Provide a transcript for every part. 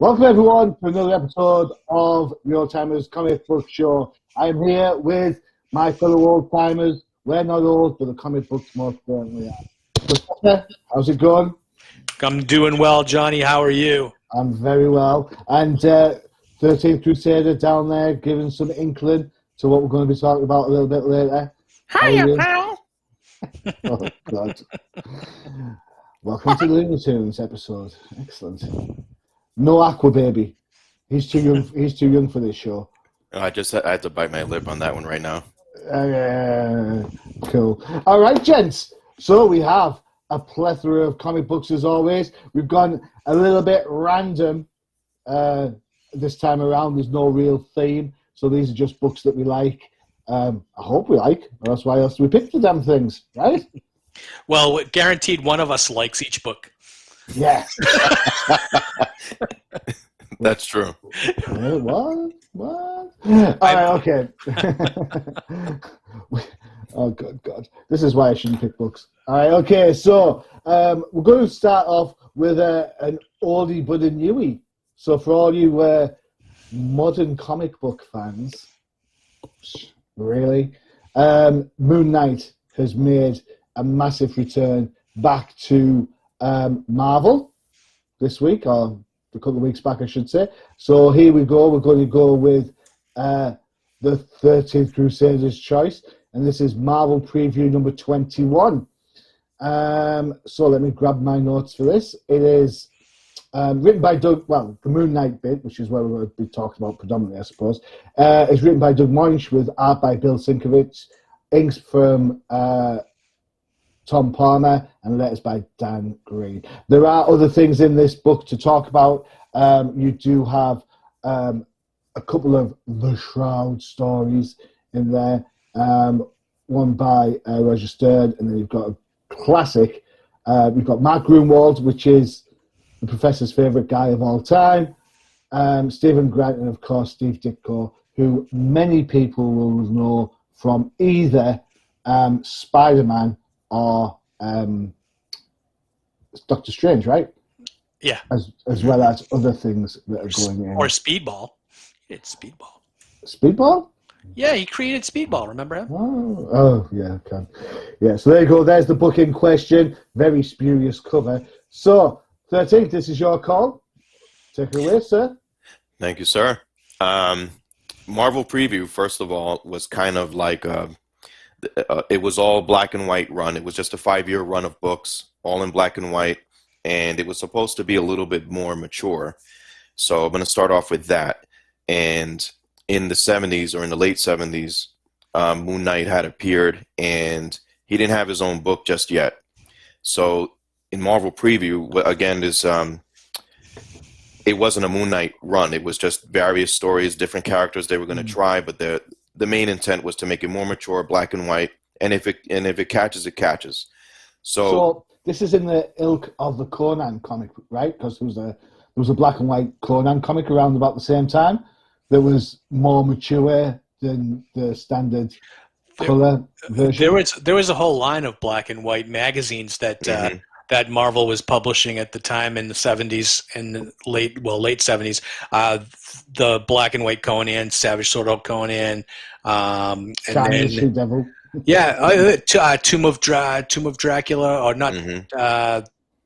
Welcome everyone to another episode of Your Timers Comic Book Show. I'm here with my fellow old timers. We're not old, but the comic books most certainly are. Crusader, how's it going? I'm doing well, Johnny. How are you? I'm very well. And 13th Crusader down there giving some inkling to what we're going to be talking about a little bit later. Hiya, pal. Oh, God. Welcome to the Looney Tunes episode. Excellent. No Aqua Baby. He's too young. He's too young for this show. I had to bite my lip on that one right now. Cool. All right, gents. So we have a plethora of comic books as always. We've gone a little bit random this time around. There's no real theme, so these are just books that we like. I hope we like, or else why else do we pick the damn things, right? Well, guaranteed one of us likes each book. Yeah. That's true. What? All right, okay. Oh, God. This is why I shouldn't pick books. All right, okay, so we're going to start off with an oldie but a newie. So for all you modern comic book fans, really, Moon Knight has made a massive return back to Marvel this week, or a couple of weeks back, I should say. So here we go. We're going to go with the 13th Crusader's choice, and this is Marvel Preview number 21. So let me grab my notes for this. It is written by Doug, well, the Moon Knight bit, which is what we're going to be talking about predominantly, I suppose, is written by Doug Moench with art by Bill Sienkiewicz, inks from Tom Palmer, and letters by Dan Green. There are other things in this book to talk about. You do have a couple of The Shroud stories in there. One by Roger Stern, and then you've got a classic. We've got Mark Grunwald, which is the Professor's favourite guy of all time. Stephen Grant, and of course Steve Ditko, who many people will know from either Spider-Man or Doctor Strange, right? Yeah. As well as other things that are going in. Or Speedball. It's Speedball. Speedball? Yeah, he created Speedball, remember him? Oh yeah, okay. Yeah, so there you go. There's the book in question. Very spurious cover. So, 13th, this is your call. Take it away, sir. Thank you, sir. Marvel Preview, first of all, was kind of like it was all black and white run. It was just a 5-year run of books, all in black and white, and it was supposed to be a little bit more mature. So I'm going to start off with that. And in the 70s, or in the late 70s, Moon Knight had appeared, and he didn't have his own book just yet. So in Marvel Preview, again, it wasn't a Moon Knight run. It was just various stories, different characters they were going to try, but the main intent was to make it more mature, black and white, and if it catches, it catches. So this is in the ilk of the Conan comic, right? Because there was a black and white Conan comic around about the same time that was more mature than the standard color version. There was a whole line of black and white magazines that that Marvel was publishing at the time in the 70s and late 70s. The black and white Conan, Savage Sword Art Conan, and then Devil. Yeah, Tomb of Dracula, or not.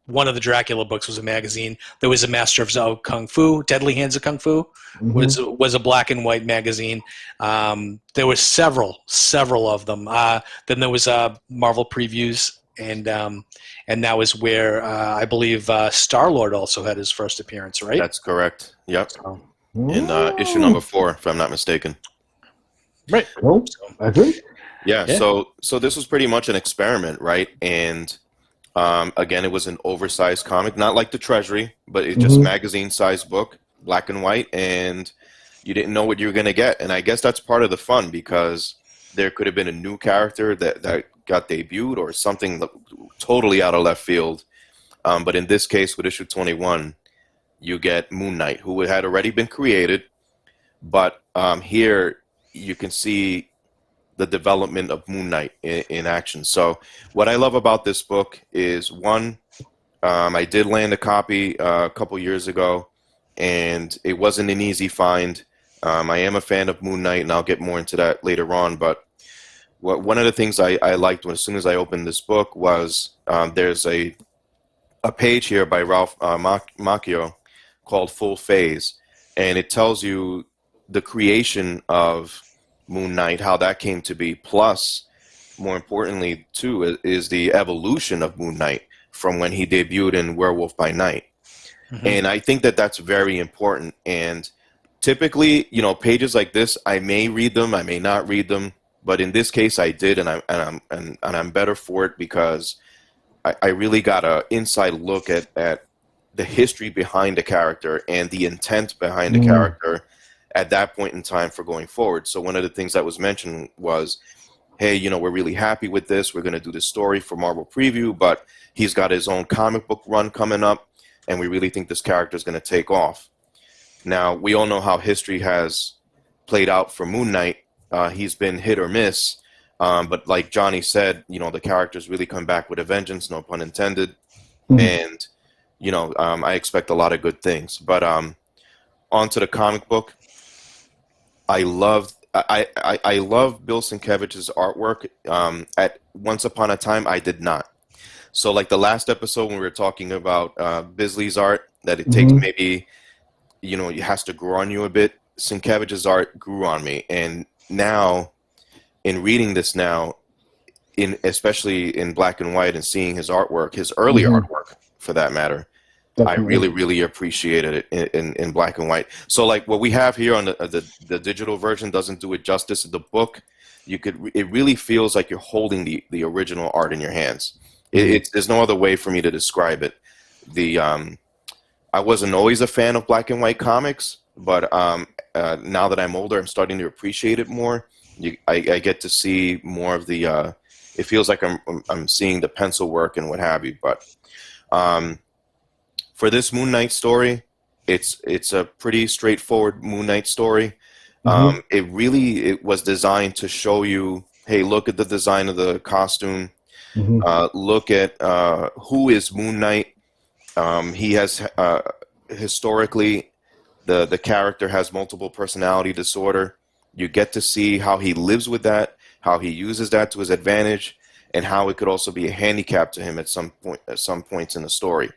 One of the Dracula books was a magazine. There was a Master of Kung Fu, Deadly Hands of Kung Fu, was a black and white magazine. There were several of them. Then there was Marvel Previews, and that was where I believe Star-Lord also had his first appearance, right? That's correct. Yep. So, in issue number 4, if I'm not mistaken. Right. Cool. I think. Yeah. So this was pretty much an experiment, right? And again, it was an oversized comic, not like the Treasury, but it's just magazine-sized book, black and white, and you didn't know what you were going to get. And I guess that's part of the fun, because there could have been a new character that got debuted, or something totally out of left field. But in this case, with issue 21, you get Moon Knight, who had already been created, but here you can see the development of Moon Knight in action. So what I love about this book is, one, I did land a copy a couple years ago, and it wasn't an easy find. I am a fan of Moon Knight, and I'll get more into that later on. But one of the things I liked as soon as I opened this book was there's a page here by Ralph Macchio called Full Phase, and it tells you the creation of Moon Knight, how that came to be, plus, more importantly, too, is the evolution of Moon Knight from when he debuted in Werewolf by Night. Mm-hmm. And I think that that's very important. And typically, you know, pages like this, I may read them, I may not read them, but in this case, I did, and I'm better for it because I really got an inside look at the history behind the character and the intent behind the character at that point in time for going forward. So one of the things that was mentioned was, hey, you know, we're really happy with this. We're going to do this story for Marvel Preview, but he's got his own comic book run coming up, and we really think this character is going to take off. Now, we all know how history has played out for Moon Knight. He's been hit or miss, but like Johnny said, you know, the character's really come back with a vengeance, no pun intended, and, you know, I expect a lot of good things. But on to the comic book. I love Bill Sienkiewicz's artwork. At Once Upon a Time, I did not. So, like the last episode when we were talking about Bisley's art, that it takes maybe, you know, it has to grow on you a bit. Sienkiewicz's art grew on me, and now, in reading this now, especially in black and white, and seeing his artwork, his early artwork for that matter, definitely. I really, really appreciated it in black and white. So, like what we have here on the digital version doesn't do it justice. The book, it really feels like you're holding the original art in your hands. There's no other way for me to describe it. I wasn't always a fan of black and white comics, but now that I'm older, I'm starting to appreciate it more. I get to see more of the. It feels like I'm seeing the pencil work and what have you. But for this Moon Knight story, it's a pretty straightforward Moon Knight story. It was designed to show you, hey, look at the design of the costume. Look at who is Moon Knight. He has historically, the character has multiple personality disorder. You get to see how he lives with that, how he uses that to his advantage, and how it could also be a handicap to him at some points in the story.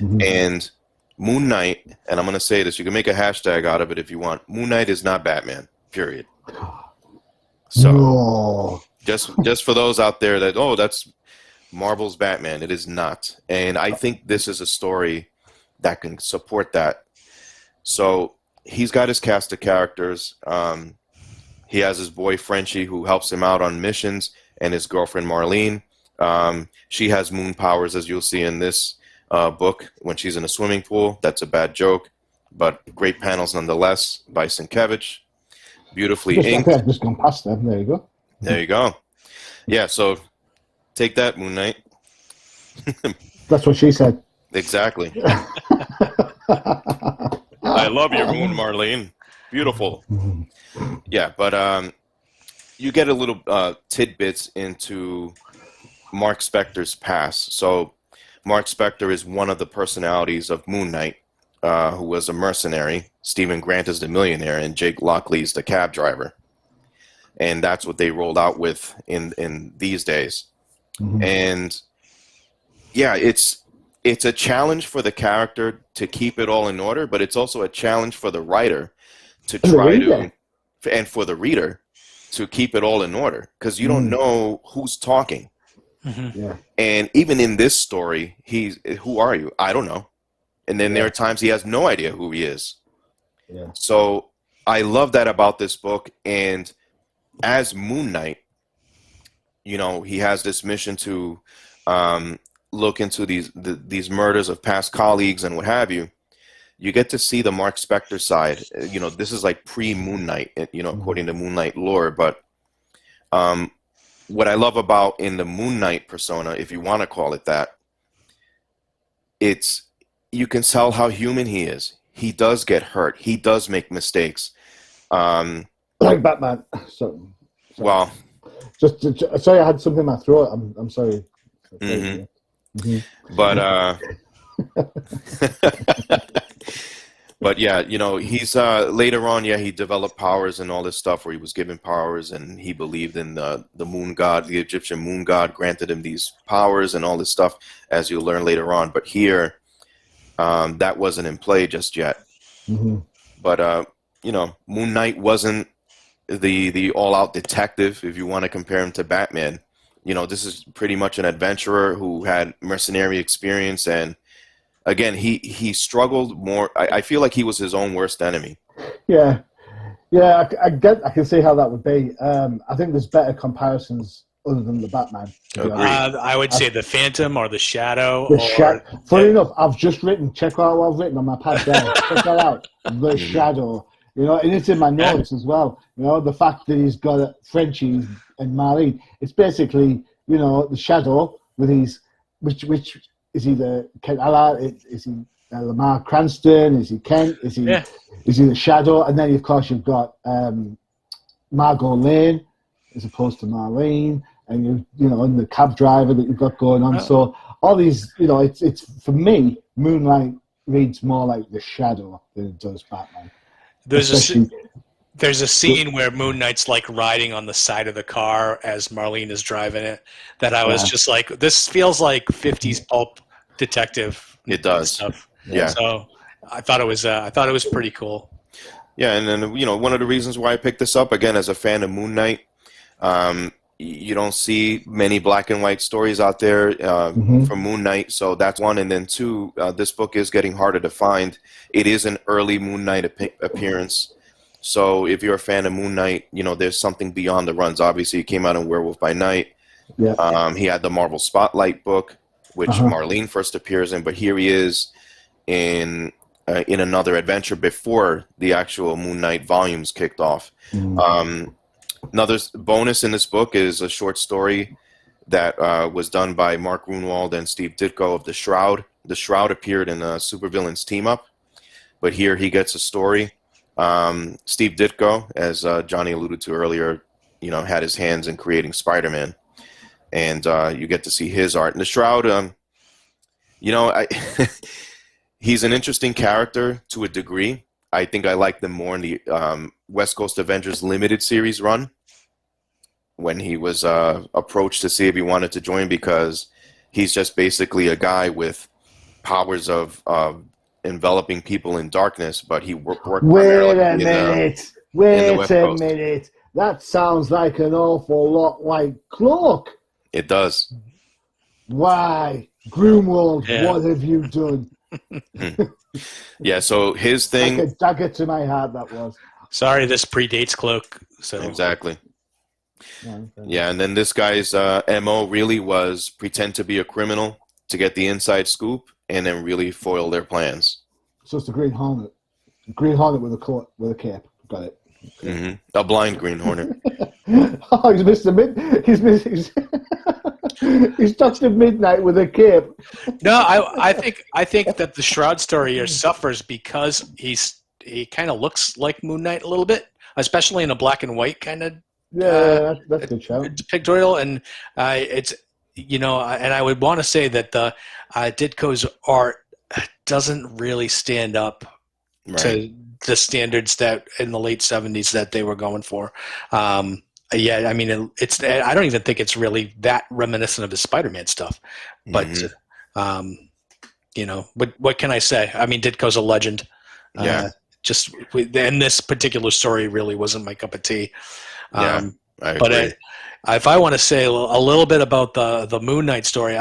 And Moon Knight, and I'm going to say this, you can make a hashtag out of it if you want. Moon Knight is not Batman, period. So just for those out there that, oh, that's Marvel's Batman, it is not. And I think this is a story that can support that. So he's got his cast of characters. He has his boy Frenchie who helps him out on missions, and his girlfriend Marlene. She has moon powers, as you'll see in this book when she's in a swimming pool. That's a bad joke, but great panels nonetheless by Sienkiewicz. Beautifully inked. I've just gone past them. There you go. There you go. Yeah, so take that, Moon Knight. That's what she said. Exactly. I love your moon, Marlene. Beautiful. Yeah, but you get a little tidbits into Mark Spector's past. So Mark Spector is one of the personalities of Moon Knight, who was a mercenary. Stephen Grant is the millionaire, and Jake Lockley is the cab driver. And that's what they rolled out with in these days. And yeah, it's a challenge for the character to keep it all in order, but it's also a challenge for the writer to try to, and for the reader to keep it all in order, because you don't know who's talking. And even in this story, who are you? I don't know. And then there are times he has no idea who he is. So I love that about this book. And as Moon Knight, you know, he has this mission to look into these murders of past colleagues and what have you. You get to see the Mark Spector side. You know, this is like pre-Moon Knight, you know, according to Moon Knight lore. But what I love about in the Moon Knight persona, if you want to call it that, you can tell how human he is. He does get hurt. He does make mistakes. Like Batman. Well, just sorry, I had something in my throat. I'm sorry. But But yeah, he's later on. Yeah, he developed powers and all this stuff where he was given powers, and he believed in the moon god, the Egyptian moon god, granted him these powers and all this stuff, as you'll learn later on. But here, that wasn't in play just yet. Mm-hmm. But Moon Knight wasn't the all-out detective, if you want to compare him to Batman. This is pretty much an adventurer who had mercenary experience, and again, he struggled more. I feel like he was his own worst enemy. Yeah, I can see how that would be. I think there's better comparisons other than the Batman. I would say the Phantom or the Shadow. Funny enough, I've just written. Check out what I've written on my pad there. Check that out. The Shadow. And it's in my notes as well. The fact that he's got Frenchie and Marlene. It's basically, the Shadow with his, which is he the Kent Allard? Is he Lamar Cranston? Is he Kent? Is he the Shadow? And then of course you've got Margot Lane as opposed to Marlene, and and the cab driver that you've got going on. So all these, it's for me, Moonlight reads more like the Shadow than it does Batman. There's a scene where Moon Knight's like riding on the side of the car as Marlene is driving it. That I was just like, this feels like 50s pulp detective. It does. Stuff. Yeah. So I thought it was pretty cool. Yeah, and then one of the reasons why I picked this up again as a fan of Moon Knight. You don't see many black and white stories out there from Moon Knight, so that's one. And then two, this book is getting harder to find. It is an early Moon Knight appearance, so if you're a fan of Moon Knight, there's something beyond the runs. Obviously, he came out in Werewolf by Night. Yeah. He had the Marvel Spotlight book, which Marlene first appears in, but here he is in another adventure before the actual Moon Knight volumes kicked off. Another bonus in this book is a short story that was done by Mark Grunwald and Steve Ditko of The Shroud. The Shroud appeared in Supervillains Team Up, but here he gets a story. Steve Ditko, as Johnny alluded to earlier, had his hands in creating Spider-Man, and you get to see his art. And The Shroud, he's an interesting character to a degree. I think I like them more in the West Coast Avengers Limited series run when he was approached to see if he wanted to join, because he's just basically a guy with powers of enveloping people in darkness, but he worked Wait a minute. That sounds like an awful lot like Cloak. It does. Why? Grunwald, what have you done? Yeah, so his thing... Like a dagger to my heart, that was. Sorry, this predates Cloak. So. Exactly. Yeah, and then this guy's MO really was pretend to be a criminal to get the inside scoop and then really foil their plans. So it's the Green Hornet. Green Hornet with a cape. Got it. Mm-hmm. A blind Green Hornet. Oh, he's Mr. He's Dr. Midnight with a cape. No, I think that the Shroud story here suffers because he kind of looks like Moon Knight a little bit, especially in a black and white kind of that's a good show. Pictorial, and it's and I would want to say that the Ditko's art doesn't really stand up to the standards that in the late 70s that they were going for. Yeah, I mean, it's. I don't even think it's really that reminiscent of the Spider-Man stuff. But, what can I say? I mean, Ditko's a legend. Yeah. And this particular story really wasn't my cup of tea. I agree. But if I want to say a little bit about the Moon Knight story,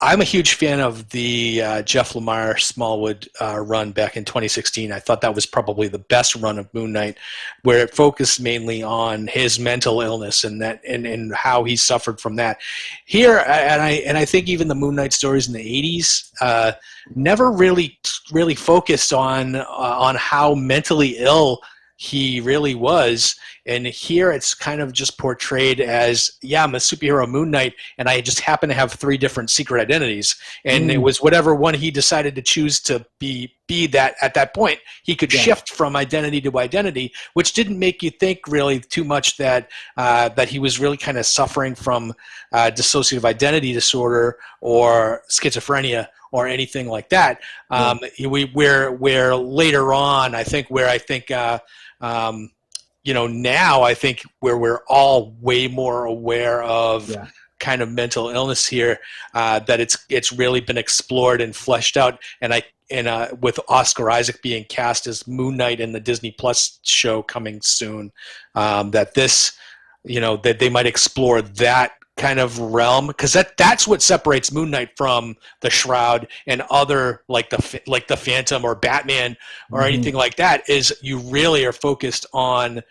I'm a huge fan of the Jeff Lemire Smallwood run back in 2016. I thought that was probably the best run of Moon Knight, where it focused mainly on his mental illness and how he suffered from that. Here, and I think even the Moon Knight stories in the 80s never really focused on how mentally ill he really was. And here it's kind of just portrayed as, I'm a superhero Moon Knight, and I just happen to have 3 different secret identities. And it was whatever one he decided to choose to be that at that point. He could shift from identity to identity, which didn't make you think really too much that he was really kind of suffering from dissociative identity disorder or schizophrenia or anything like that. Where later on, I think now I think where we're all way more aware of kind of mental illness here, that it's really been explored and fleshed out. And with Oscar Isaac being cast as Moon Knight in the Disney Plus show coming soon, that they might explore that kind of realm, because that's what separates Moon Knight from the Shroud and other like the Phantom or Batman or anything like that, is you really are focused on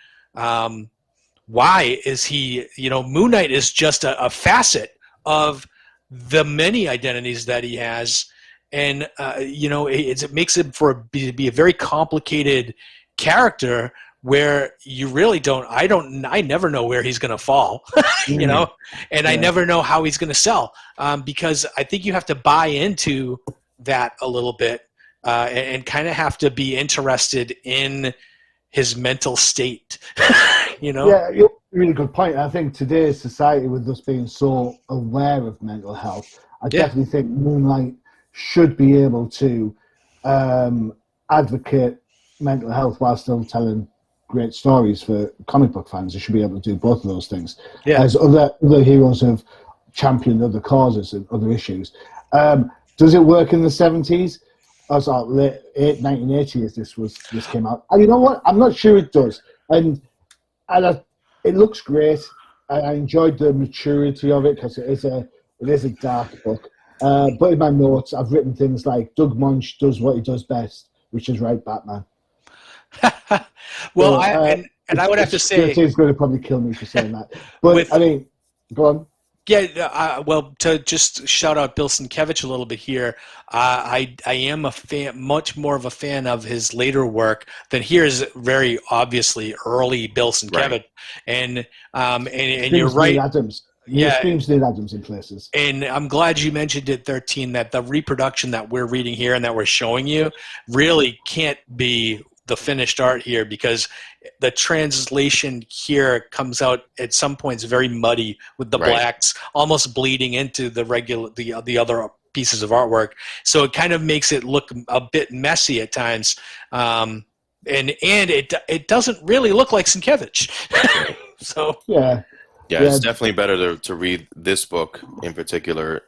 why is he, Moon Knight is just a facet of the many identities that he has, and it makes him be a very complicated character where you really I never know where he's going to fall, and I never know how he's going to sell, because I think you have to buy into that a little bit, and kind of have to be interested in his mental state, Yeah, you're a really good point. I think today's society, with us being so aware of mental health, I definitely think Moonlight should be able to advocate mental health while still telling great stories for comic book fans. They should be able to do both of those things. As other heroes have championed other causes and other issues. Does it work in the 70s? Oh, sorry, late 1980 as this came out. And you know what? I'm not sure it does. And it looks great. I enjoyed the maturity of it, because it is a dark book. But in my notes, I've written things like Doug Munch does what he does best, which is write Batman. Well, I would have to say, he's going to probably kill me for saying that. But go on. Yeah, well, to just shout out Bill Sienkiewicz a little bit here, I am a fan, much more of a fan of his later work than here's very obviously early Bill Sienkiewicz, and you're right. Adams. Screams Neil Adams in places. And I'm glad you mentioned it, 13, that the reproduction that we're reading here and that we're showing you really can't be the finished art here, because the translation here comes out at some points very muddy, with the blacks almost bleeding into the other pieces of artwork. So it kind of makes it look a bit messy at times, and it doesn't really look like Sienkiewicz. So it's definitely better to read this book in particular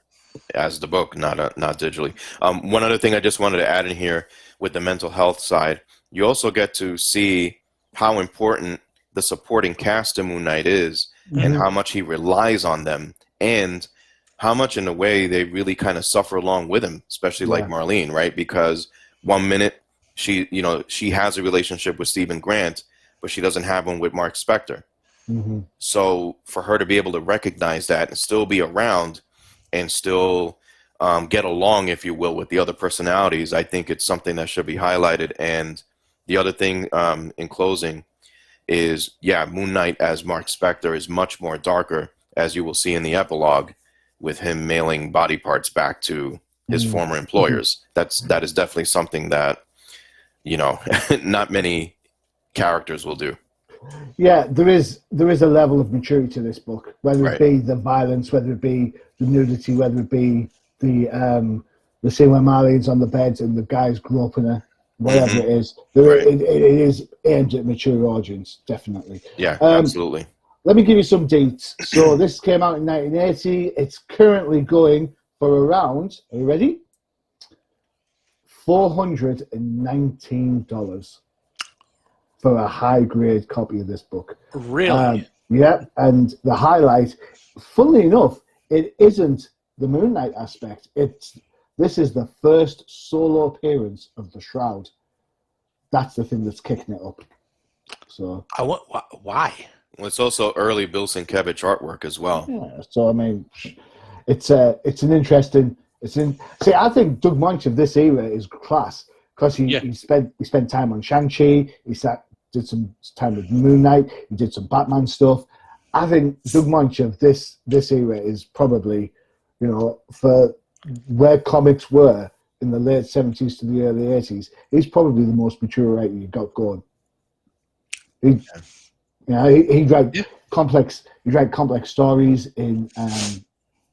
as the book, not digitally. One other thing I just wanted to add in here with the mental health side. You also get to see how important the supporting cast of Moon Knight is, and how much he relies on them, and how much in a way they really kind of suffer along with him, especially like Marlene, right? Because one minute she has a relationship with Stephen Grant, but she doesn't have one with Mark Spector. So for her to be able to recognize that and still be around and still get along, if you will, with the other personalities, I think it's something that should be highlighted. And the other thing in closing is, Moon Knight as Mark Spector is much more darker, as you will see in the epilogue, with him mailing body parts back to his former employers. That is definitely something that, not many characters will do. Yeah, there is a level of maturity to this book, whether it be the violence, whether it be the nudity, whether it be the scene where Marlene's on the bed and the guys groping her. Whatever it is, it is aimed at mature audience, definitely. Yeah, absolutely. Let me give you some dates. So this came out in 1980. It's currently going for around, are you ready? $419 for a high-grade copy of this book. Really? And the highlight, funnily enough, it isn't the Moon Knight aspect. This is the first solo appearance of the Shroud. That's the thing that's kicking it up. So why? Well, it's also early Bill Sienkiewicz artwork as well. Yeah. So I mean, it's an interesting. See, I think Doug Munch of this era is class, because he spent time on Shang-Chi. He did some time with Moon Knight. He did some Batman stuff. I think Doug Moench of this era is probably, for where comics were in the late 70s to the early 80s, he's probably the most mature writer you got going. He wrote complex stories in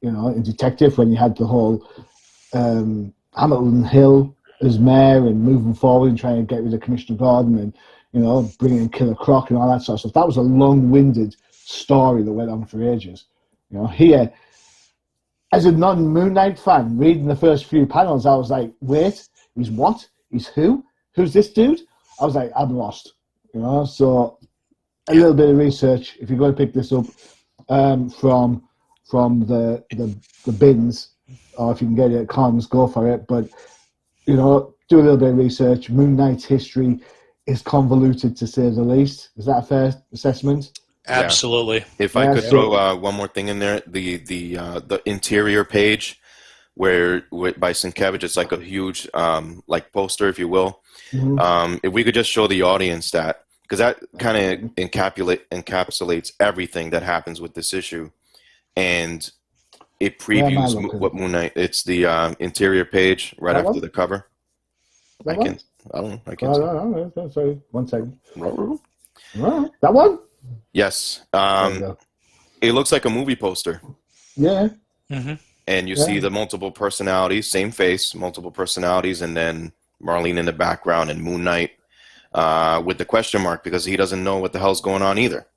in Detective, when you had the whole Hamilton Hill as mayor and moving forward and trying to get rid of Commissioner Gordon and bringing in Killer Croc and all that sort of stuff. That was a long-winded story that went on for ages. Here, as a non-Moon Knight fan, reading the first few panels, I was like, wait, he's what? He's who? Who's this dude? I was like, I'm lost. So a little bit of research. If you're going to pick this up from the bins, or if you can get it at cons, go for it. But do a little bit of research. Moon Knight's history is convoluted, to say the least. Is that a fair assessment? Absolutely. Yeah. If I could throw one more thing in there, the interior page where by Sienkiewicz, it's like a huge poster, if you will. Mm-hmm. If we could just show the audience that, because that kind of encapsulates everything that happens with this issue, and it previews what Moon Knight. It's the interior page right after the cover. I can't. Sorry, 1 second. That one? Yes. It looks like a movie poster. Yeah. Mm-hmm. And you see the multiple personalities, same face, multiple personalities, and then Marlene in the background and Moon Knight with the question mark, because he doesn't know what the hell's going on either.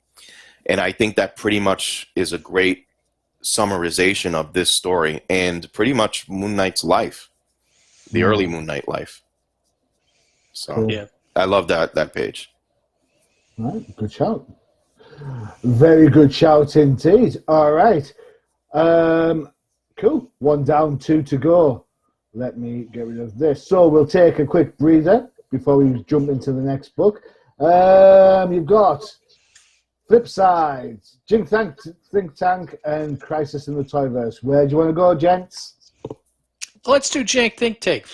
And I think that pretty much is a great summarization of this story and pretty much Moon Knight's life, the early Moon Knight life. So I love that page. All right, good shout. Very good shout indeed. All right. Cool. 1 down, 2 to go. Let me get rid of this. So we'll take a quick breather before we jump into the next book. You've got Flip Sides, Think Tank, and Crisis in the Toyverse. Where do you want to go, gents? Let's do Jank Think Tank.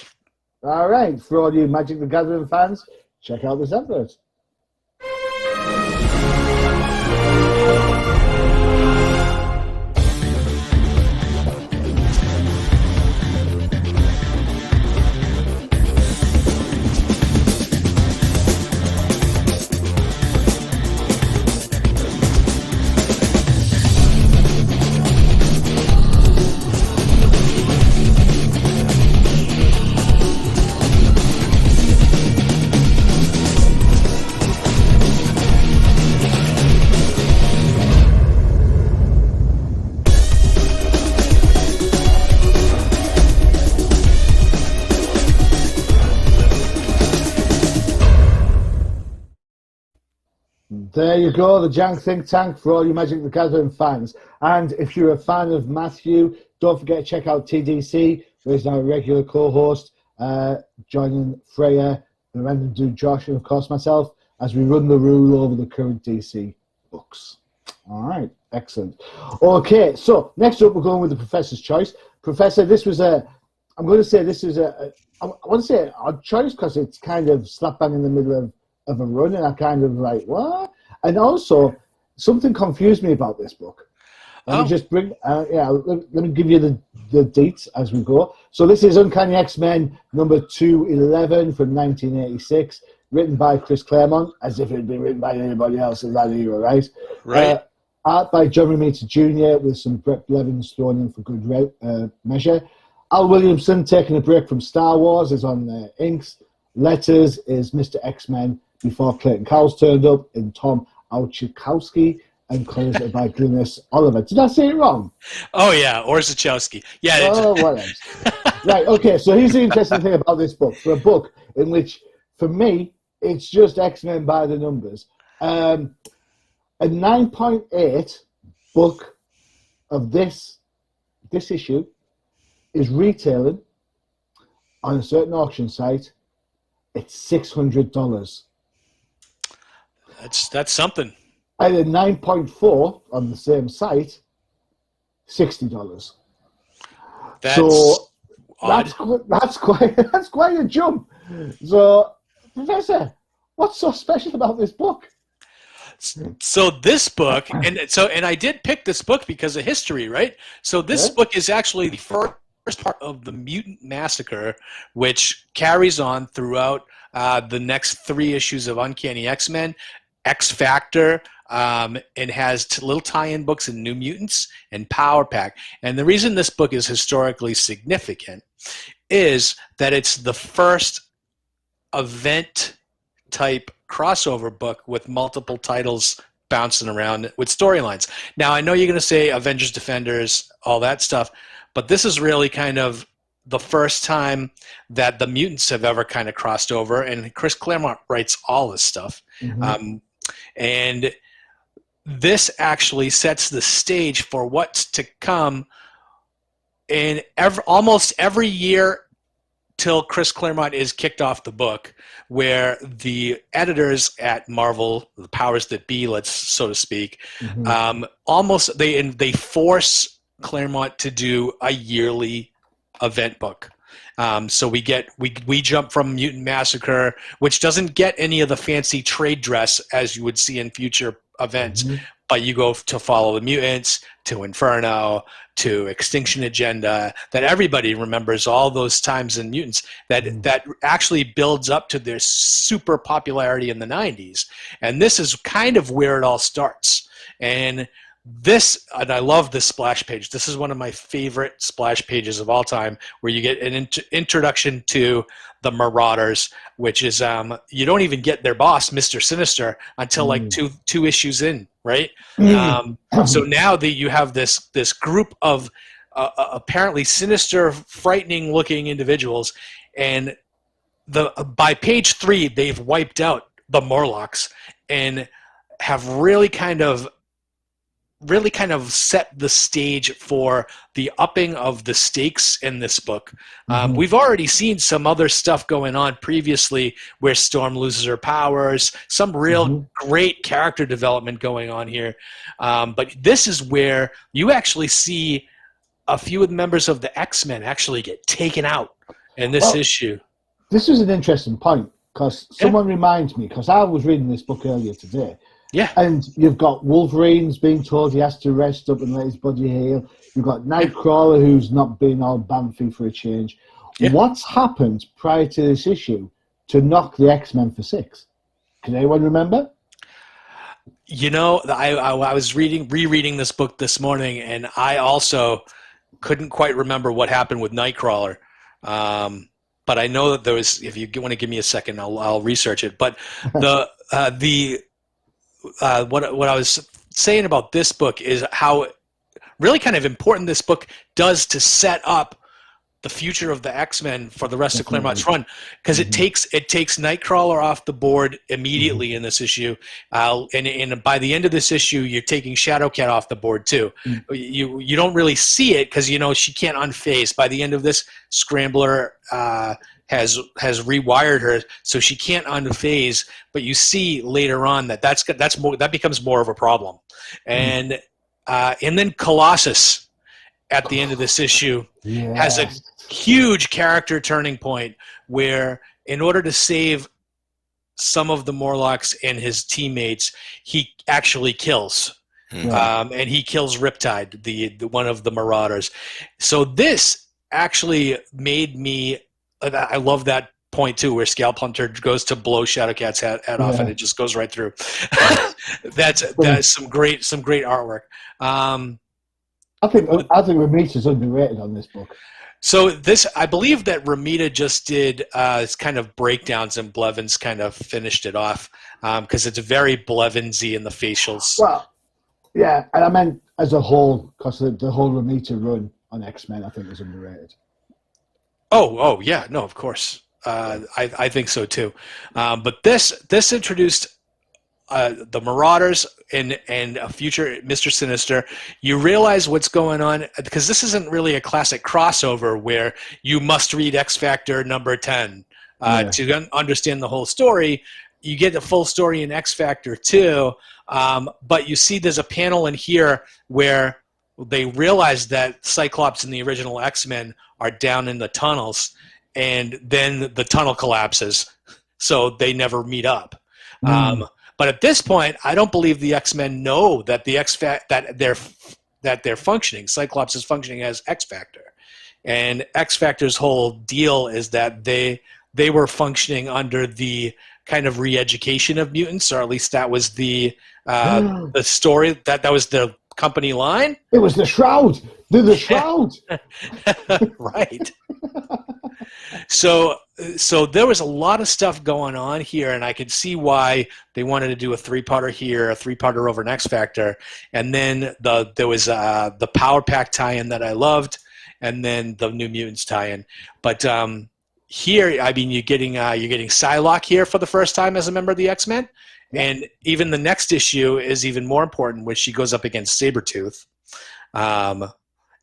All right. For all you Magic the Gathering fans, check out this advert. There you go, the Jank Think Tank for all you Magic the Gathering fans. And if you're a fan of Matthew, don't forget to check out TDC, where he's now a regular co-host, joining Freya, the Random Dude Josh, and of course myself, as we run the rule over the current DC books. All right, excellent. Okay, so next up we're going with the Professor's Choice. Professor, this was I want to say an odd choice, because it's kind of slap bang in the middle of a run, and I kind of like, what? And also, something confused me about this book. Let me just bring, let me give you the dates as we go. So this is Uncanny X-Men number 211 from 1986, written by Chris Claremont, as if it had been written by anybody else in that era, right? Right. Art by John Romita Jr. with some Brett Blevins thrown in for good measure. Al Williamson, taking a break from Star Wars, is on inks. Letters is Mr. X-Men before Clayton Cowles turned up, and Tom Auchikowski, and colors are by Glynis Oliver. Did I say it wrong? Oh, yeah, or Zachowski. Yeah. Oh, what else? Right, okay, so here's the interesting thing about this book. For a book in which, for me, it's just X-Men by the numbers. A 9.8 book of this issue is retailing on a certain auction site. It's $600. That's something. And a 9.4 on the same site, $60. That's odd. That's quite a jump. So, Professor, What's so special about this book? So this book, and I did pick this book because of history, right? So this book is actually the first part of the Mutant Massacre, which carries on throughout the next 3 issues of Uncanny X-Men, X Factor, and has little tie-in books in New Mutants and Power Pack. And the reason this book is historically significant is that it's the first event type crossover book with multiple titles bouncing around with storylines. Now, I know you're going to say Avengers, Defenders, all that stuff, but this is really kind of the first time that the mutants have ever kind of crossed over, and Chris Claremont writes all this stuff. And this actually sets the stage for what's to come in almost every year till Chris Claremont is kicked off the book, where the editors at Marvel, the powers that be, so to speak, almost they force Claremont to do a yearly event book. So we jump from Mutant Massacre, which doesn't get any of the fancy trade dress as you would see in future events, but you go to Follow the Mutants, to Inferno, to Extinction Agenda, that everybody remembers all those times in Mutants that actually builds up to their super popularity in the 90s. And this is kind of where it all starts. And I love this splash page. This is one of my favorite splash pages of all time, where you get an introduction to the Marauders, which is you don't even get their boss, Mr. Sinister, until like two issues in, right? So now that you have this group of apparently sinister, frightening-looking individuals, and by page 3 they've wiped out the Morlocks and have really kind of set the stage for the upping of the stakes in this book. We've already seen some other stuff going on previously where Storm loses her powers, some real great character development going on here. But this is where you actually see a few of the members of the X-Men actually get taken out in this issue. This is an interesting point, because someone reminds me, because I was reading this book earlier today. Yeah. And you've got Wolverine's being told he has to rest up and let his body heal. You've got Nightcrawler, who's not been all bamfy for a change. Yeah. What's happened prior to this issue to knock the X-Men for 6? Can anyone remember? You know, I was rereading this book this morning, and I also couldn't quite remember what happened with Nightcrawler. But I know that there was, if you want to give me a second, I'll research it. But what I was saying about this book is how really kind of important this book does to set up the future of the X-Men for the rest of Claremont's run, because it takes Nightcrawler off the board immediately in this issue, and by the end of this issue, you're taking Shadowcat off the board too. You don't really see it because she can't unphase. By the end of this, Scrambler has rewired her so she can't unphase, but you see later on that becomes more of a problem, and then Colossus at the end of this issue has a huge character turning point where, in order to save some of the Morlocks and his teammates, he actually kills. And he kills Riptide, the one of the Marauders. So this actually made me. I love that point too, where Scalp Hunter goes to blow Shadowcat's head off, and it just goes right through. That's some great artwork. I think Ramita's underrated on this book. So this, I believe that Ramita just did kind of breakdowns, and Blevins kind of finished it off because it's very Blevinsy in the facials. Well, yeah, and I meant as a whole, because the whole Ramita run on X-Men, I think, was underrated. Oh, yeah, no, of course. I think so too. But this introduced the Marauders and a future Mr. Sinister. You realize what's going on, because this isn't really a classic crossover where you must read X Factor number 10 to understand the whole story. You get the full story in X Factor too, but you see there's a panel in here where they realize that Cyclops and the original X-Men are down in the tunnels, and then the tunnel collapses, so they never meet up. But at this point, I don't believe the X-Men know that that they're functioning. Cyclops is functioning as X-Factor. And X-Factor's whole deal is that they were functioning under the kind of re-education of mutants, or at least that was the story, that was the company line. It was the Shroud. They're the Shroud. Right. So there was a lot of stuff going on here, and I could see why they wanted to do a three-parter here, a three-parter over an X-Factor, and then there was the Power Pack tie-in that I loved, and then the New Mutants tie-in. But here, I mean, you're getting Psylocke here for the first time as a member of the X-Men, and even the next issue is even more important, when she goes up against Sabretooth.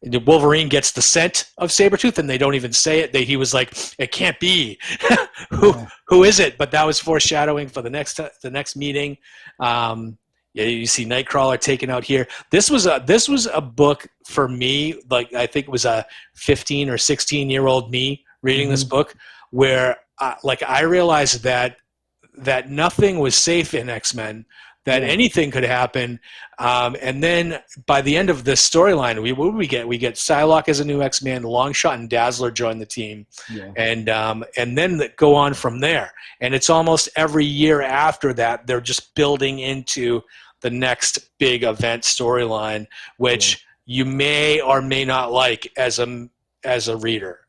Wolverine gets the scent of Sabretooth, and they don't even say it. He was like, "It can't be." Who is it? But that was foreshadowing for the next meeting. You see Nightcrawler taken out here. This was a book for me. Like, I think it was a 15 or 16-year-old me reading this book, where I realized that nothing was safe in X-Men, that anything could happen. And then by the end of this storyline, we get Psylocke as a new X-Man, Longshot and Dazzler join the team, and then go on from there. And it's almost every year after that, they're just building into the next big event storyline, which you may or may not like as a reader.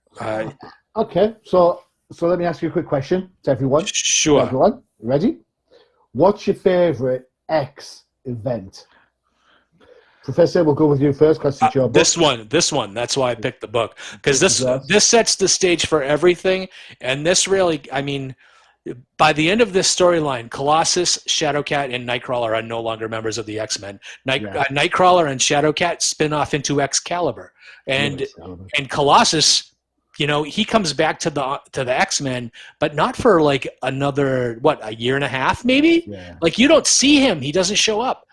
Okay, so let me ask you a quick question to everyone. Sure. Everyone, ready? What's your favorite X event? Professor, we'll go with you first because it's your book. This one. That's why I picked the book, because this sets the stage for everything, and this really, I mean, by the end of this storyline, Colossus, Shadowcat, and Nightcrawler are no longer members of the X-Men. Nightcrawler and Shadowcat spin off into Excalibur, and Colossus, he comes back to the X-Men, but not for like another a year and a half, maybe. Like, you don't see him; he doesn't show up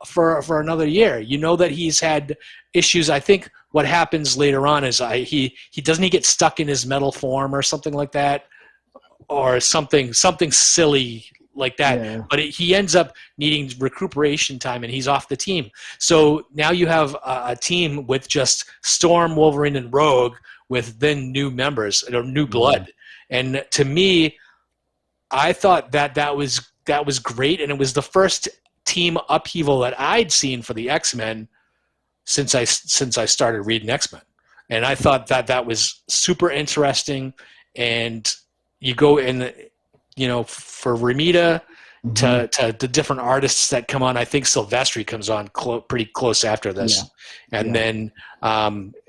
for another year. You know that he's had issues. I think what happens later on is he get stuck in his metal form or something like that, or something silly like that. But he ends up needing recuperation time, and he's off the team. So now you have a team with just Storm, Wolverine, and Rogue, with then new members or new blood. And to me, I thought that was great, and it was the first team upheaval that I'd seen for the X-Men since I started reading X-Men. And I thought that was super interesting. And you go in, for Ramita to the different artists that come on. I think Silvestri comes on pretty close after this, and then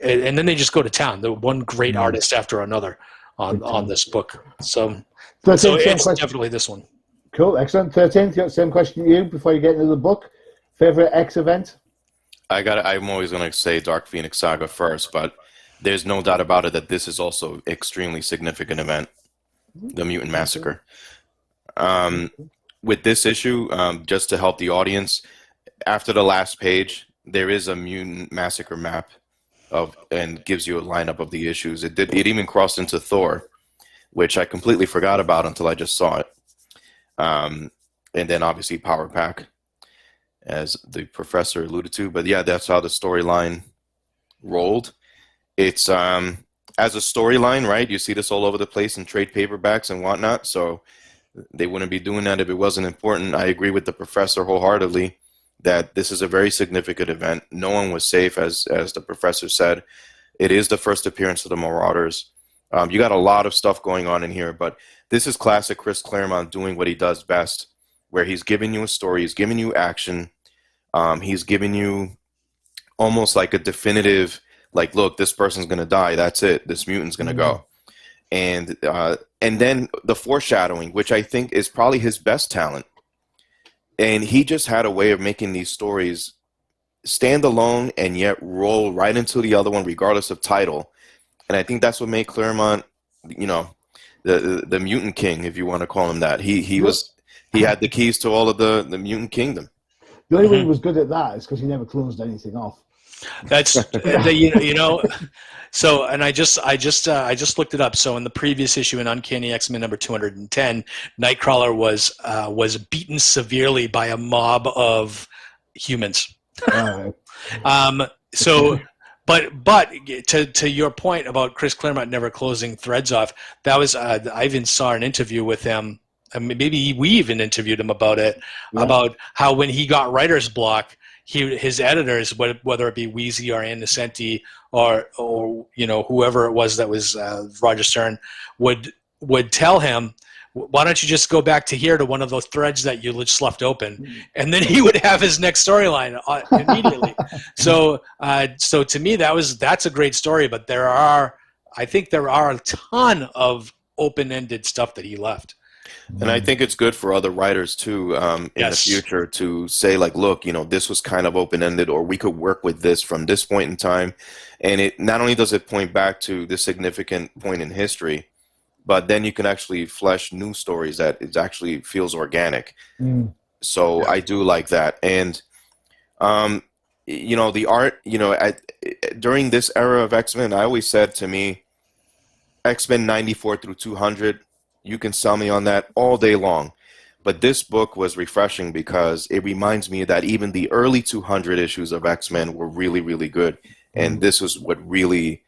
they just go to town. The one great artist after another on this book. So it's definitely this one. Cool, excellent. 13th, same question to you before you get into the book. Favorite X event? I'm always going to say Dark Phoenix Saga first, but there's no doubt about it that this is also extremely significant event, the Mutant Massacre. With this issue, just to help the audience, after the last page, there is a Mutant Massacre map and gives you a lineup of the issues. It even crossed into Thor, which I completely forgot about until I just saw it. And then obviously Power Pack, as the professor alluded to. But yeah, that's how the storyline rolled. It's as a storyline, right? You see this all over the place in trade paperbacks and whatnot. So they wouldn't be doing that if it wasn't important. I agree with the professor wholeheartedly that this is a very significant event. No one was safe, as the professor said. It is the first appearance of the Marauders. You got a lot of stuff going on in here, but this is classic Chris Claremont doing what he does best, where he's giving you a story, he's giving you action, he's giving you almost like a definitive, like, look, this person's going to die, that's it, this mutant's going to go. And then the foreshadowing, which I think is probably his best talent. And he just had a way of making these stories stand alone and yet roll right into the other one, regardless of title. And I think that's what made Claremont, the mutant king, if you want to call him that. He had the keys to all of the mutant kingdom. The only way he was good at that is because he never closed anything off. That's So, and I just looked it up. So, in the previous issue in Uncanny X-Men number 210, Nightcrawler was beaten severely by a mob of humans. All right. So, but to your point about Chris Claremont never closing threads off, that was I even saw an interview with him. Maybe we even interviewed him about it, about how when he got writer's block, his editors, whether it be Weezy or Ann Nesenti or whoever it was that was Roger Stern, would tell him, why don't you just go back to here to one of those threads that you just left open, and then he would have his next storyline immediately. So to me that's a great story, but I think there are a ton of open-ended stuff that he left. And I think it's good for other writers too in the future to say, like, look, this was kind of open-ended, or we could work with this from this point in time. And it not only does it point back to this significant point in history, but then you can actually flesh new stories that it actually feels organic. So I do like that. And the art, during this era of X-Men, I always said to me, X-Men 94 through 200. You can sell me on that all day long. But this book was refreshing because it reminds me that even the early 200 issues of X-Men were really, really good. And this was what really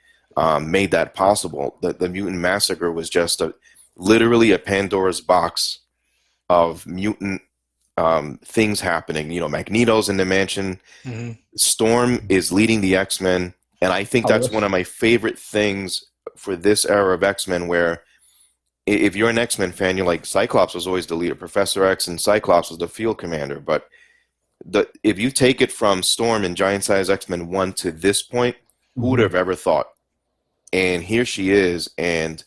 made that possible. The Mutant Massacre was just literally a Pandora's box of mutant things happening. Magneto's in the mansion. Storm is leading the X-Men. And I think that's one of my favorite things for this era of X-Men, where if you're an X-Men fan, you're like, Cyclops was always the leader. Professor X and Cyclops was the field commander. But if you take it from Storm and Giant Size X-Men 1 to this point, who would have ever thought? And here she is, and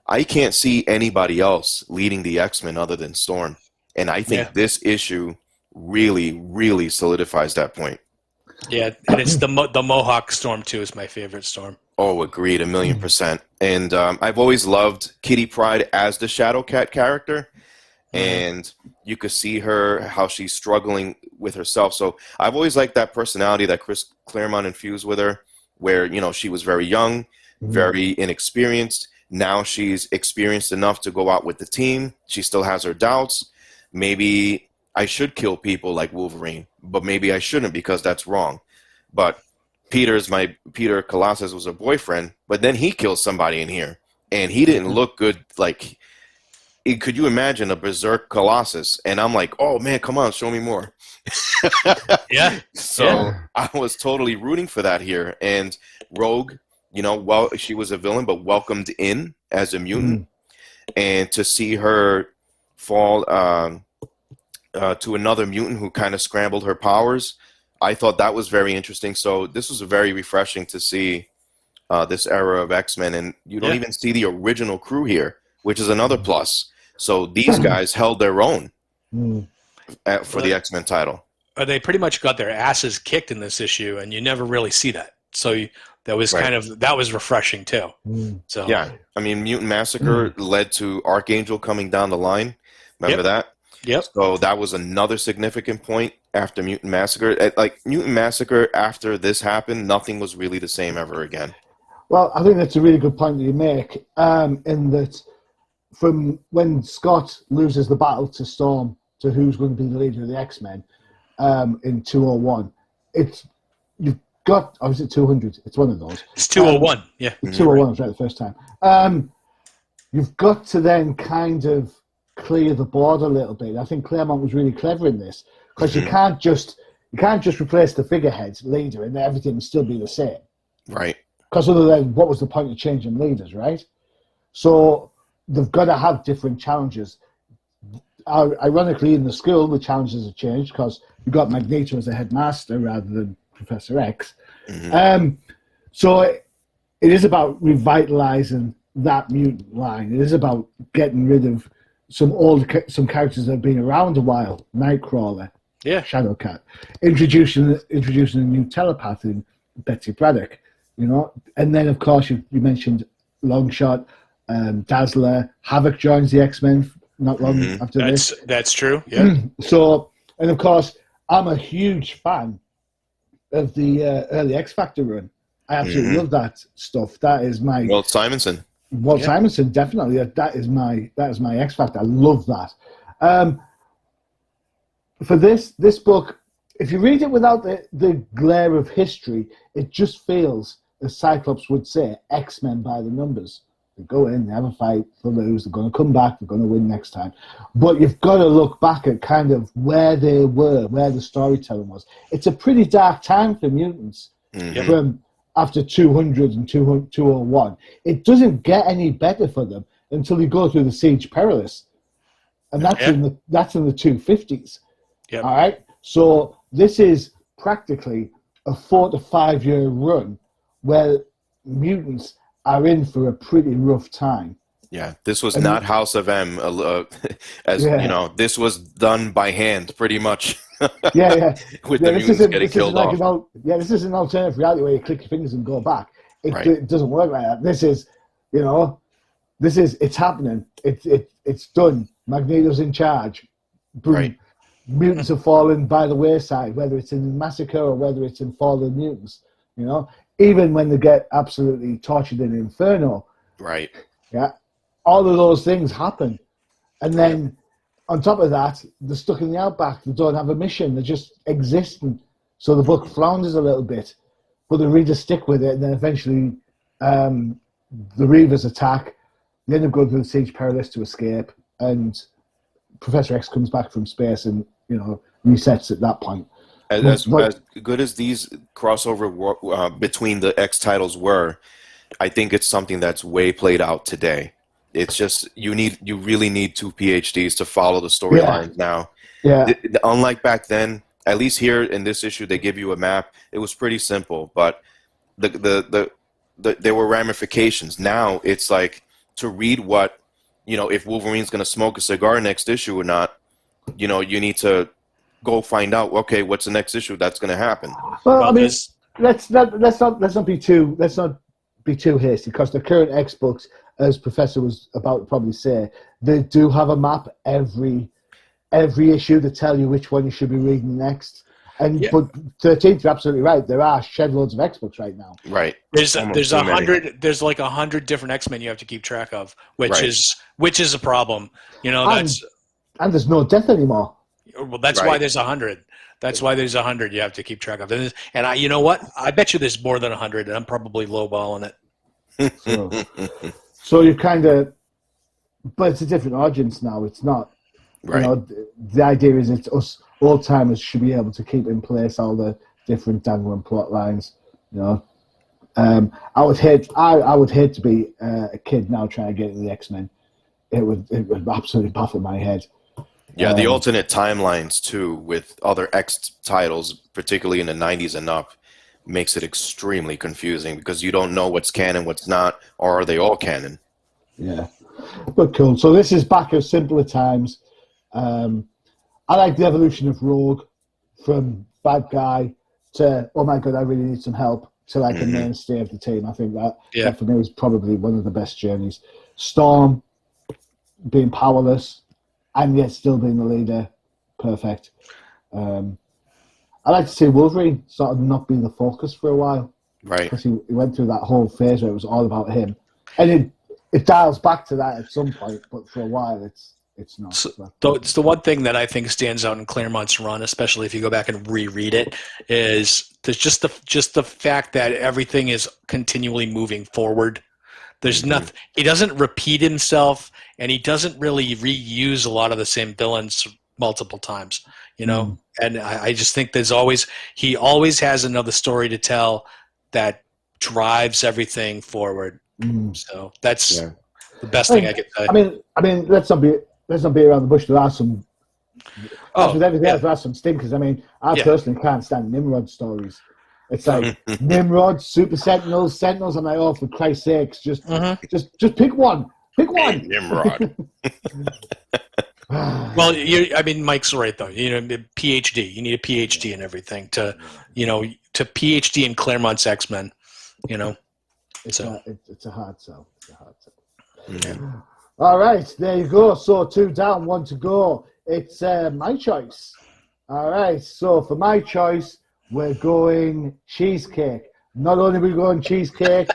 I can't see anybody else leading the X-Men other than Storm. And I think this issue really, really solidifies that point. Yeah, and it's the Mohawk Storm too is my favorite Storm. Oh, agreed, 1,000,000%. And I've always loved Kitty Pryde as the Shadowcat character. And you could see her, how she's struggling with herself. So I've always liked that personality that Chris Claremont infused with her, where, she was very young, very inexperienced. Now she's experienced enough to go out with the team. She still has her doubts. Maybe I should kill people like Wolverine, but maybe I shouldn't because that's wrong. But Peter Colossus was a boyfriend, but then he killed somebody in here, and he didn't look good. Like, could you imagine a berserk Colossus? And I'm like, oh man, come on, show me more. So I was totally rooting for that here. And Rogue, she was a villain, but welcomed in as a mutant, and to see her fall to another mutant who kind of scrambled her powers, I thought that was very interesting. So this was very refreshing to see this era of X-Men, and you don't even see the original crew here, which is another plus. So these guys held their own for the X-Men title. They pretty much got their asses kicked in this issue, and you never really see that. So that was that was refreshing too. So I mean, Mutant Massacre led to Archangel coming down the line. Remember that? Yep. So that was another significant point after Mutant Massacre. Like Mutant Massacre, after this happened, nothing was really the same ever again. Well, I think that's a really good point that you make, in that from when Scott loses the battle to Storm to who's going to be the leader of the X-Men in 201, you've got, or is it 200? It's one of those. It's 201, 201 was right the first time. You've got to then kind of clear the board a little bit. I think Claremont was really clever in this, because you can't just replace the figureheads leader and everything will still be the same. Right. Because other than what was the point of changing leaders, right? So they've got to have different challenges. Ironically, in the school, the challenges have changed because you've got Magneto as a headmaster rather than Professor X. So it is about revitalizing that mutant line. It is about getting rid of some characters that have been around a while. Nightcrawler, Shadowcat, introducing a new telepath in Betsy Braddock, and then of course you mentioned Longshot, Dazzler, Havoc joins the X-Men not long after this. That's true. Yeah. So, and of course, I'm a huge fan of the early X Factor run. I absolutely love that stuff. That is my Walt Simonson. Simonson, definitely. That is my X Factor. I love that. For this book, if you read it without the glare of history, it just feels, as Cyclops would say, X-Men by the numbers. They go in, they have a fight, they lose, they're going to come back, they're going to win next time. But you've got to look back at kind of where they were, where the storytelling was. It's a pretty dark time for mutants from after 200 and 201. It doesn't get any better for them until you go through the Siege Perilous. And that's in the 250s. Yep. All right? So this is practically a 4 to 5 year run where mutants are in for a pretty rough time. Yeah, this was not House of M, you know, this was done by hand, pretty much. Yeah. With the mutants getting killed off. This is an alternative reality where you click your fingers and go back. It doesn't work like that. This is, you know, it's happening. It's done. Magneto's in charge. Boom. Right. Mutants have fallen by the wayside, whether it's in Massacre or whether it's in Fall of the Mutants. You know, even when they get absolutely tortured in Inferno. Right. Yeah. All of those things happen. And then on top of that, they're stuck in the outback. They don't have a mission. They're just existing. So the book flounders a little bit. But the readers stick with it. And then eventually the Reavers attack. They end up going through the Siege Perilous to escape. And Professor X comes back from space and, you know, resets at that point. As good as these crossover between the X titles were, I think it's something that's way played out today. It's just you really need 2 PhDs to follow the storylines now. Yeah. Unlike back then, at least here in this issue, they give you a map. It was pretty simple, but there were ramifications. Now it's like to read what, you know, if Wolverine's going to smoke a cigar next issue or not. You know, you need to go find out. Okay, what's the next issue that's going to happen? Well, I mean, let's not be too hasty, because the current X books, as Professor was about to probably say, they do have a map every issue to tell you which one you should be reading next. And but 13th, you're absolutely right. There are shed loads of X books right now. Right. There's 100. There's like 100 different X-Men you have to keep track of, which is a problem. You know, and there's no death anymore. Well, that's why there's 100. That's why there's 100 you have to keep track of. And you know what? I bet you there's more than 100, and I'm probably lowballing it. So you kind of, but it's a different audience now. It's not. Right. You know, the idea is it's us old timers should be able to keep in place all the different dangling plot lines. You know, I would hate to be a kid now trying to get into the X-Men. It would absolutely baffle my head. Yeah, the alternate timelines too with other X titles, particularly in the 90s and up, makes it extremely confusing because you don't know what's canon, what's not, or are they all canon? Yeah, but cool. So this is back of simpler times. I like the evolution of Rogue from bad guy to, oh my god, I really need some help, to like a mainstay of the team. I think that for me was probably one of the best journeys. Storm being powerless and yet still being the leader, perfect. I like to see Wolverine sort of not being the focus for a while, right? Because he went through that whole phase where it was all about him, and it dials back to that at some point, but for a while it's not. So it's the one thing that I think stands out in Claremont's run, especially if you go back and reread it, is there's just the fact that everything is continually moving forward. There's nothing. He doesn't repeat himself, and he doesn't really reuse a lot of the same villains multiple times. You know, and I just think he always has another story to tell that drives everything forward. So that's the best thing I could say. I mean, let's not be around the bush. There are some. With everything else, there are some stinkers. I mean, I personally can't stand Nimrod stories. It's like Nimrod, Super Sentinels. I'm like, oh, for Christ's sakes, just pick one. Pick one. Nimrod. Well, Mike's right though. You know, PhD. You need a PhD in everything to PhD in Claremont's X-Men. You know, it's a hard sell. Yeah. All right, there you go. So 2 down, 1 to go. It's my choice. All right, so for my choice, we're going cheesecake. Not only are we going cheesecake,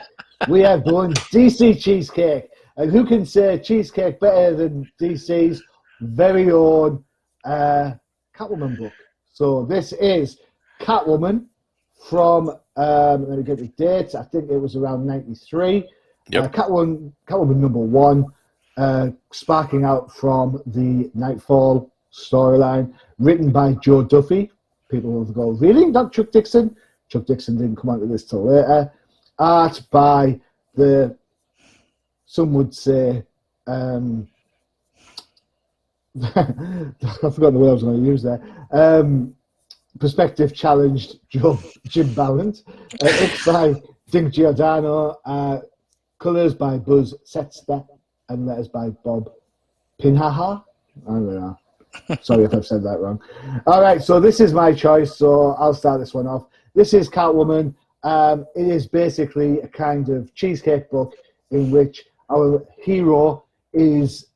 we are going DC cheesecake. And who can say cheesecake better than DC's very own Catwoman book? So this is Catwoman from, let me get the dates, I think it was around 93. Yep. Catwoman #1, sparking out from the Nightfall storyline, written by Joe Duffy. People will go, really? Not Chuck Dixon? Chuck Dixon didn't come onto this till later. Art by some would say, I've forgotten the word I was going to use there. Perspective challenged Jim Ballant. It's by Dink Giordano. Colours by Buzz Setzer. And letters by Bob Pinhaha. I don't know. Sorry if I've said that wrong. All right, so this is my choice, so I'll start this one off. This is Catwoman. It is basically a kind of cheesecake book in which our hero is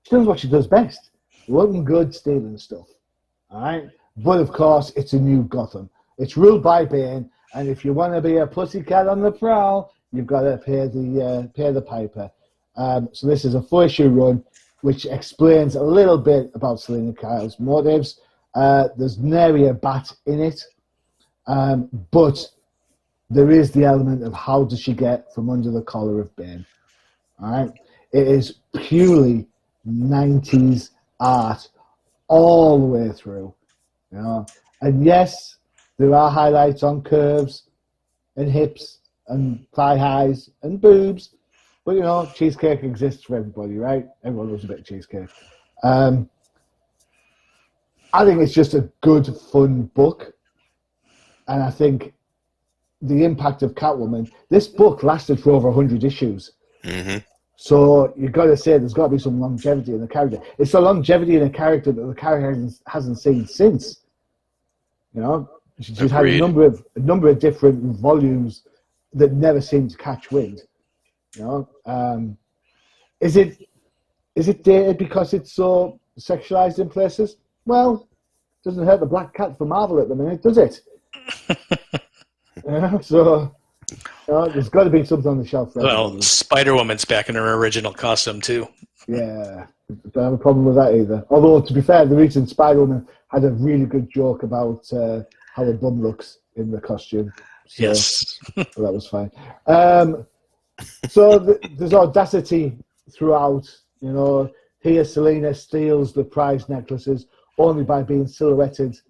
she does what she does best, looking good, stealing stuff. All right, but of course it's a new Gotham. It's ruled by Bane, and if you want to be a pussycat on the prowl, you've got to pay the piper. So this is a 4-issue run, which explains a little bit about Selina Kyle's motives. There's nary a bat in it, but there is the element of how does she get from under the collar of Bane. All right, it is purely 90s art all the way through, you know. And yes, there are highlights on curves and hips and thigh highs and boobs, but you know, cheesecake exists for everybody, right? Everyone loves a bit of cheesecake. I think it's just a good, fun book, and I think the impact of Catwoman. This book lasted for over 100 issues. Mm-hmm. So you've got to say there's got to be some longevity in the character. It's the longevity in a character that the character hasn't seen since. You know, she's had a number of different volumes that never seem to catch wind. You know, is it dated because it's so sexualized in places? Well, it doesn't hurt the black cat for Marvel at the minute, does it? So. There's got to be something on the shelf. Well, Spider-Woman's back in her original costume, too. Yeah, don't have a problem with that either. Although, to be fair, the recent Spider-Woman had a really good joke about how her bum looks in the costume. So, yes. So that was fine. So there's audacity throughout. You know, here Selina steals the prize necklaces only by being silhouetted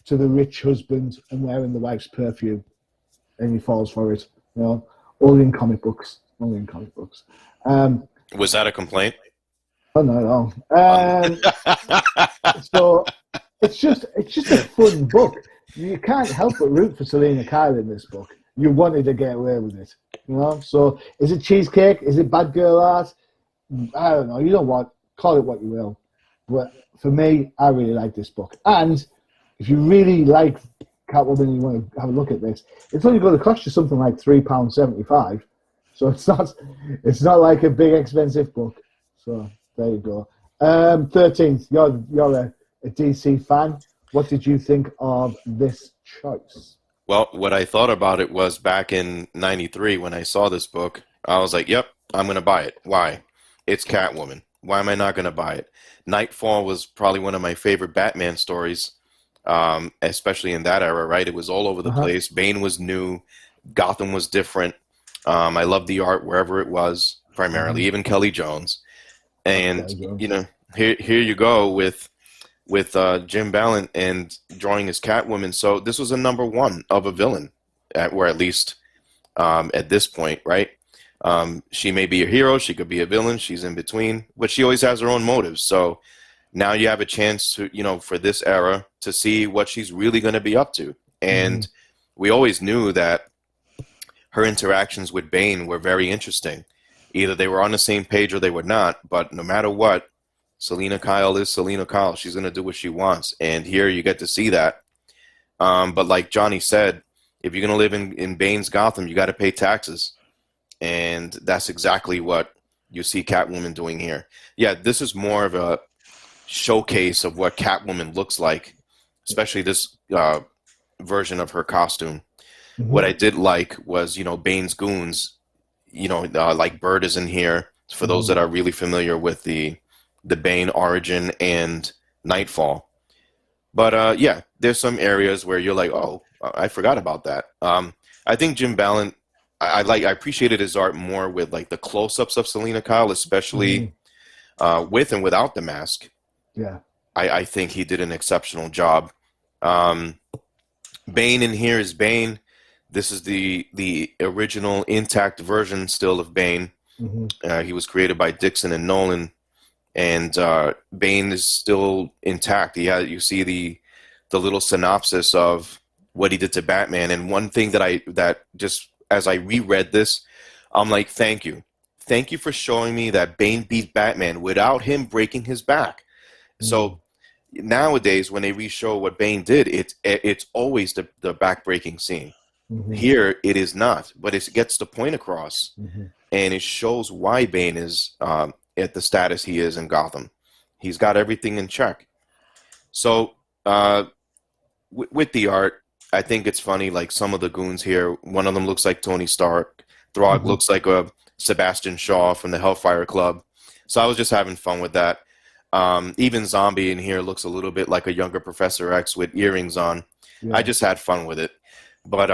to the rich husband and wearing the wife's perfume. And he falls for it, you know. Only in comic books. Was that a complaint? Oh no. So it's just a fun book. You can't help but root for Selina Kyle in this book. You wanted to get away with it, you know. So is it cheesecake? Is it bad girl art? I don't know. You know what? Call it what you will. But for me, I really like this book. And if you really like Catwoman and you want to have a look at this, it's only going to cost you something like £3.75. So it's not like a big expensive book. So there you go. 13th, you're a DC fan. What did you think of this choice? Well, what I thought about it was back in 93 when I saw this book, I was like, yep, I'm going to buy it. Why? It's Catwoman. Why am I not going to buy it? Nightfall was probably one of my favorite Batman stories. Especially in that era, right? It was all over the place. Bane was new. Gotham was different. I loved the art wherever it was, primarily, even Kelly Jones. And, you know, here you go with Jim Ballant and drawing his Catwoman. So this was a #1 of a villain, at least at this point, right? She may be a hero. She could be a villain. She's in between. But she always has her own motives. So now you have a chance to, you know, for this era to see what she's really going to be up to. And we always knew that her interactions with Bane were very interesting. Either they were on the same page or they were not. But no matter what, Selina Kyle is Selina Kyle. She's going to do what she wants. And here you get to see that. But like Johnny said, if you're going to live in Bane's Gotham, you got to pay taxes. And that's exactly what you see Catwoman doing here. Yeah, this is more of a... showcase of what Catwoman looks like, especially this version of her costume. Mm-hmm. What I did like was, Bane's goons, like Bird is in here, for those that are really familiar with the Bane origin and Nightfall. But yeah, there's some areas where you're like, oh, I forgot about that. I think Jim Ballant, I appreciated his art more with like the close-ups of Selena Kyle, especially with and without the mask. Yeah, I think he did an exceptional job. Bane in here is Bane. This is the original intact version still of Bane. He was created by Dixon and Nolan, and Bane is still intact. You see the little synopsis of what he did to Batman, and one thing that just as I reread this, I'm like, thank you for showing me that Bane beat Batman without him breaking his back. So nowadays, when they re-show what Bane did, it's always the back-breaking scene. Here, it is not, but it gets the point across, and it shows why Bane is at the status he is in Gotham. He's got everything in check. So, with the art, I think it's funny, like some of the goons here, one of them looks like Tony Stark. Throg looks like a Sebastian Shaw from the Hellfire Club. So I was just having fun with that. Even Zombie in here looks a little bit like a younger Professor X with earrings on. Yeah. I just had fun with it. But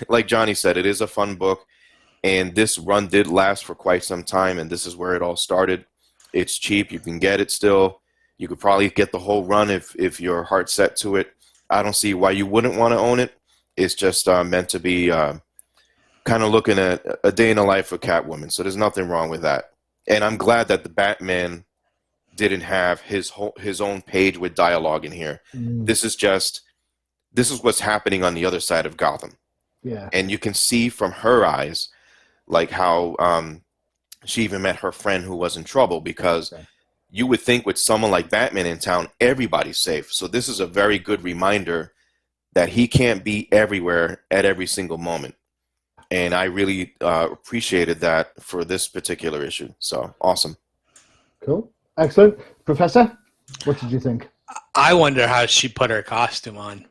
like Johnny said, it is a fun book. And this run did last for quite some time. And this is where it all started. It's cheap. You can get it still. You could probably get the whole run if your heart's set to it. I don't see why you wouldn't want to own it. It's just meant to be kind of looking at a day in the life of Catwoman. So there's nothing wrong with that. And I'm glad that the Batman didn't have his own page with dialogue in here. This is what's happening on the other side of Gotham. Yeah. And you can see from her eyes, like how she even met her friend who was in trouble, because you would think with someone like Batman in town, everybody's safe. So this is a very good reminder that he can't be everywhere at every single moment. And I really appreciated that for this particular issue. So awesome. Cool. Excellent. Professor, what did you think? I wonder how she put her costume on.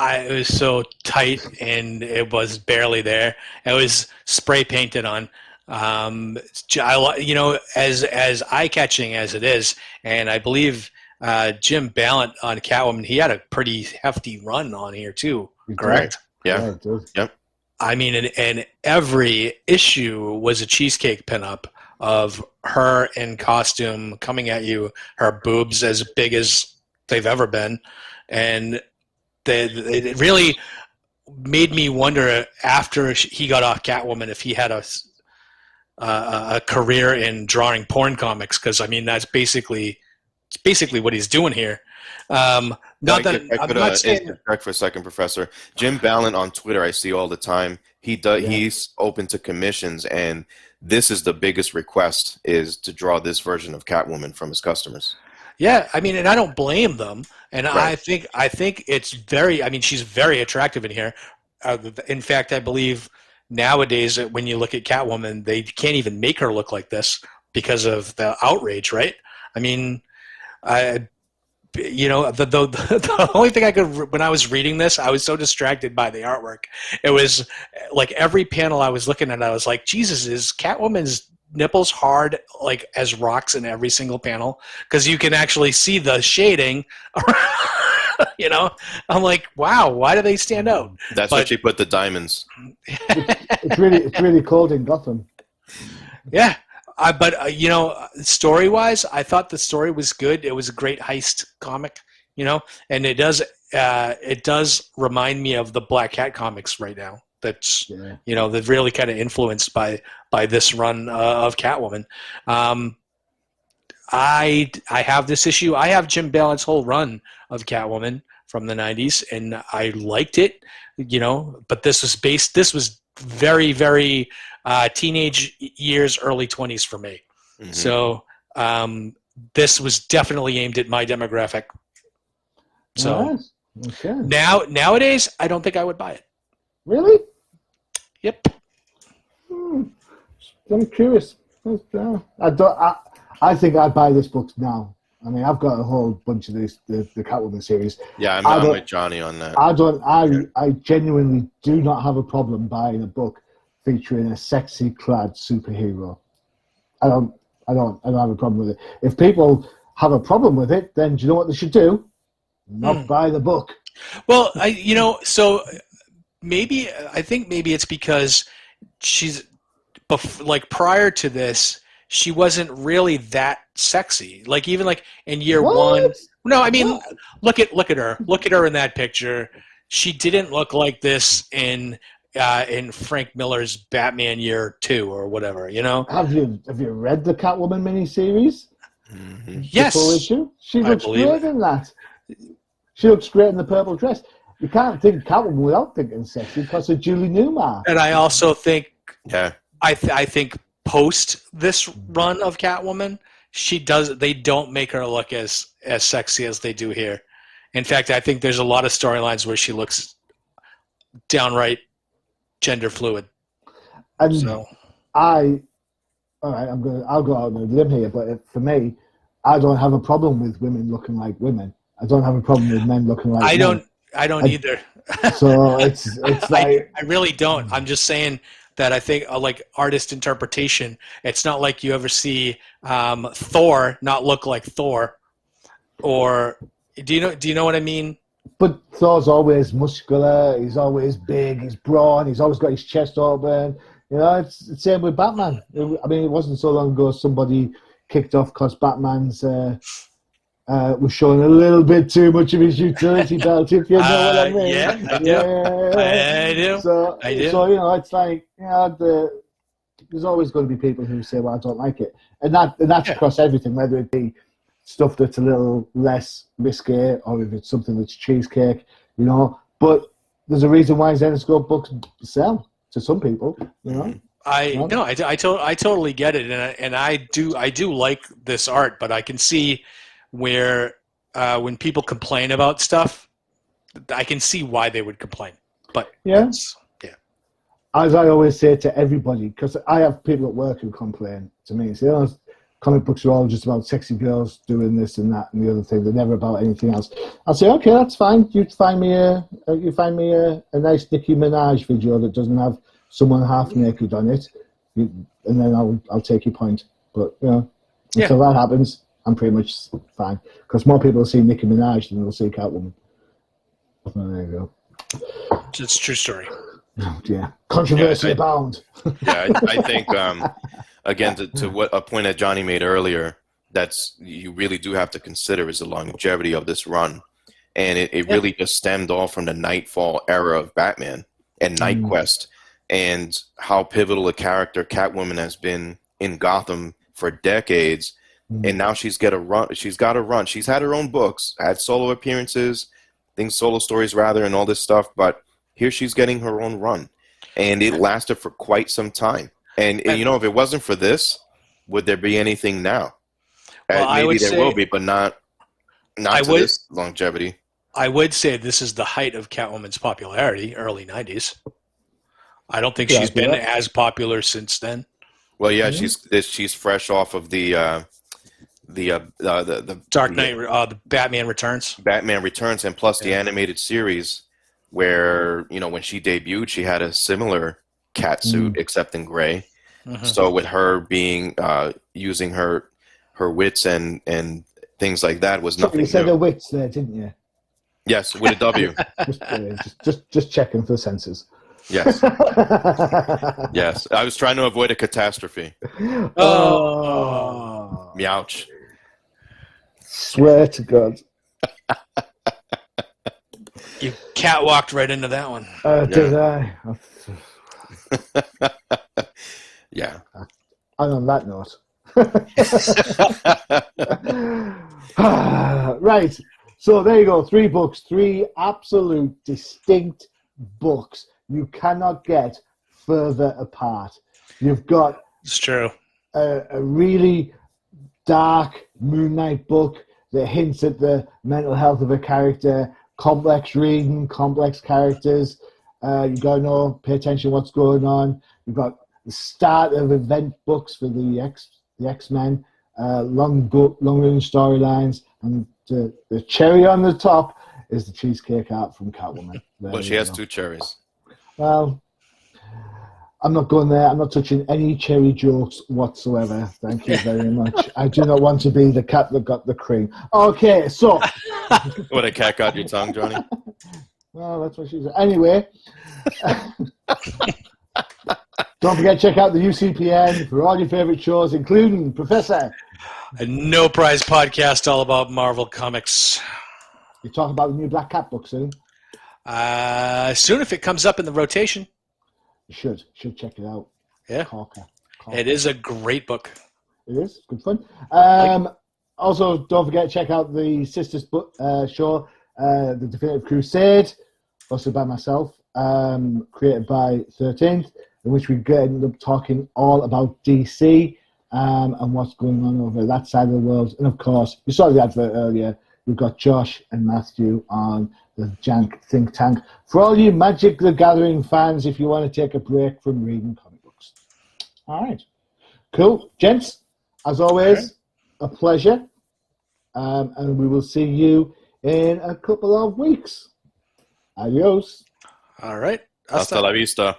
It was so tight and it was barely there. It was spray painted on. As eye-catching as it is, and I believe Jim Ballant on Catwoman, he had a pretty hefty run on here too, correct? Yeah, it does. Yep. I mean, and every issue was a cheesecake pinup of her in costume coming at you, her boobs as big as they've ever been, and it really made me wonder after he got off Catwoman if he had a career in drawing porn comics, because I mean that's basically what he's doing here. Correct for a second, Professor. Jim Ballant on Twitter, I see all the time. He's open to commissions, and this is the biggest request, is to draw this version of Catwoman from his customers. Yeah, I mean, and I don't blame them. And right. I think it's very. I mean, she's very attractive in here. In fact, I believe nowadays when you look at Catwoman, they can't even make her look like this because of the outrage, right? I mean, the only thing I could, when I was reading this, I was so distracted by the artwork. It was like every panel I was looking at, I was like, Jesus, is Catwoman's nipples hard like as rocks in every single panel? Because you can actually see the shading. I'm like, wow, why do they stand out? That's what she put the diamonds. It's really cold in Gotham. Yeah. But story-wise, I thought the story was good. It was a great heist comic, and it does remind me of the Black Cat comics right now. That's they're really kind of influenced by this run of Catwoman. I have this issue. I have Jim Ballant's whole run of Catwoman from the 90s, and I liked it, but this was very, very teenage years, early 20s for me. Mm-hmm. So this was definitely aimed at my demographic. So nowadays, I don't think I would buy it. Really? Yep. I'm curious. I think I'd buy this book now. I mean, I've got a whole bunch of these, the Catwoman series. Yeah, I'm with Johnny on that. I genuinely do not have a problem buying a book featuring a sexy clad superhero. I don't have a problem with it. If people have a problem with it, then do you know what they should do? Not buy the book. Well, so I think maybe it's because she's like prior to this, she wasn't really that sexy. Like even like in year one. No, I mean, look at her. Look at her in that picture. She didn't look like this in Frank Miller's Batman Year 2 or whatever. Have you read the Catwoman miniseries? Mm-hmm. Yes. She looks great in that. She looks great in the purple dress. You can't think Catwoman without thinking sexy because of Julie Newmar. And I also think, I think post this run of Catwoman, they don't make her look as sexy as they do here. In fact, I think there's a lot of storylines where she looks downright gender fluid. And so I'll go out on a limb here, but for me, I don't have a problem with women looking like women. I don't have a problem with men looking like men. I don't either. So it's like I really don't. I'm just saying that I think like artist interpretation. It's not like you ever see Thor not look like Thor, or do you know what I mean? But Thor's always muscular. He's always big. He's brawn. He's always got his chest open. It's the same with Batman. I mean, it wasn't so long ago somebody kicked off because Batman's was showing a little bit too much of his utility belt, if you know what I mean. Yeah, I do. I do. So it's like, there's always going to be people who say, well, I don't like it. And that's across everything, whether it be stuff that's a little less risque or if it's something that's cheesecake, But there's a reason why Zenescope books sell to some people, I totally get it, and I do like this art, but I can see where when people complain about stuff, I can see why they would complain. But as I always say to everybody, because I have people at work who complain to me, say, comic books are all just about sexy girls doing this and that and the other thing. They're never about anything else. I'll say, okay, that's fine. You find me a nice Nicki Minaj video that doesn't have someone half naked on it, and then I'll take your point. But until that happens, I'm pretty much fine because more people will see Nicki Minaj than they'll see Catwoman. So there you go. It's a true story. Yeah, controversy abound. I think again to what a point that Johnny made earlier, that's you really do have to consider is the longevity of this run, and it really just stemmed all from the Nightfall era of Batman and Night Quest, and how pivotal a character Catwoman has been in Gotham for decades. And now she's got a run. She's had her own books, had solo appearances, solo stories rather, and all this stuff. But here she's getting her own run, and it lasted for quite some time. And if it wasn't for this, would there be anything now? Well, maybe there will be, but not to this longevity. I would say this is the height of Catwoman's popularity, early 90s. I don't think she's been as popular since then. Well, she's fresh off of the Dark Knight, the Batman Returns. Batman Returns, and plus the animated series, where when she debuted, she had a similar cat suit except in gray. Mm-hmm. So with her being using her wits and things like that was nothing. You said new. her wits there, didn't you? Yes, with a W. just checking for senses. Yes. Yes. I was trying to avoid a catastrophe. Oh. Meouch. Swear to God. You catwalked right into that one. Did I? Yeah. And on that note. Right. So there you go. 3 books. 3 absolute distinct books. You cannot get further apart. You've got it's true. A really dark Moon Knight book that hints at the mental health of a character, complex reading, complex characters. You got to pay attention to what's going on. You've got the start of event books for the X-Men, long-running storylines, and the cherry on the top is the cheesecake art from Catwoman. Well, she has 2 cherries. Well, I'm not going there. I'm not touching any cherry jokes whatsoever. Thank you very much. I do not want to be the cat that got the cream. Okay, so... What, a cat got your tongue, Johnny? Well, that's what she said. Anyway, don't forget to check out the UCPN for all your favorite shows, including Professor. A No Prize podcast all about Marvel Comics. You talk about the new Black Cat book soon. Soon, if it comes up in the rotation. You should check it out. Yeah, Corker. It is a great book. It is good fun. Also, don't forget to check out the Sisters show, The Definitive Crusade, hosted by myself, created by 13th, in which we end up talking all about DC and what's going on over that side of the world. And of course, you saw the advert earlier. We've got Josh and Matthew on the Jank Think Tank. For all you Magic the Gathering fans, if you want to take a break from reading comic books. All right. Cool. Gents, as always, a pleasure. And we will see you in a couple of weeks. Adios. All right. Hasta la vista.